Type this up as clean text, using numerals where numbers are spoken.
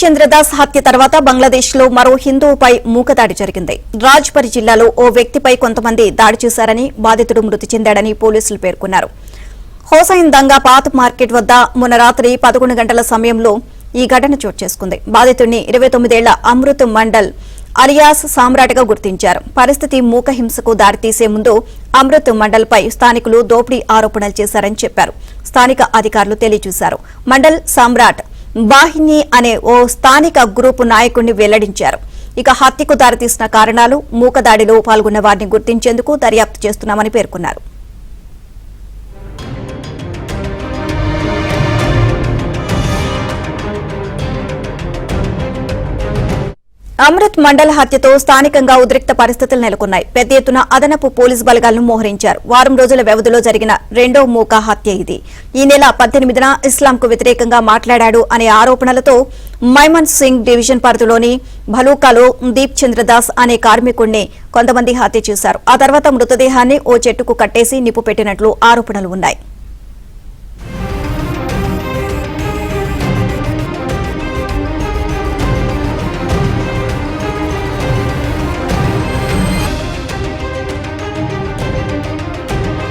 చంద్రదాస్ హత్య తర్వాత బంగ్లాదేశ్లో మరో హిందువుపై మూకదాడి జరిగింది. రాజ్పరి జిల్లాలో ఓ వ్యక్తిపై కొంతమంది దాడి చేశారని, బాధితుడు మృతి చెందాడని పోలీసులు పేర్కొన్నారు. హోసైన్ దంగా పాత మార్కెట్ వద్ద మొన్న రాత్రి 11 గంటల సమయంలో ఈ ఘటన చోటు చేసుకుంది. బాధితుడిని 29 ఏళ్ల అమృత్ మండల్ అలియాస్ సామ్రాట్గా గుర్తించారు. పరిస్థితి మూక హింసకు దారితీసే ముందు అమృత్ మండల్పై స్థానికులు దోపిడీ ఆరోపణలు చేశారని చెప్పారు. స్థానిక అధికారులు తెలియజేశారు. మండల్ సామ్రాట్ బాహిని అనే ఓ స్థానిక గ్రూపు నాయకుడిని వెల్లడించారు. ఇక హత్యకు దారితీసిన కారణాలు, మూకదాడిలో పాల్గొన్న వారిని గుర్తించేందుకు దర్యాప్తు చేస్తున్నామని పేర్కొన్నారు. అమృత్ మండల్ హత్యతో స్థానికంగా ఉద్రిక్త పరిస్థితులు నెలకొన్నాయి. పెద్ద ఎత్తున అదనపు పోలీసు బలగాలను మోహరించారు. వారం రోజుల వ్యవధిలో జరిగిన రెండో మూక హత్య ఇది. ఈ నెల 18న ఇస్లాంకు వ్యతిరేకంగా మాట్లాడాడు అనే ఆరోపణలతో మైమన్ సింగ్ డివిజన్ పరిధిలోని భలూకాలో దీప్ చంద్రదాస్ అనే కార్మికుడిని కొంతమంది హత్య చేశారు. ఆ తర్వాత మృతదేహాన్ని ఓ చెట్టుకు కట్టేసి నిప్పు పెట్టినట్లు ఆరోపణలు ఉన్నాయి.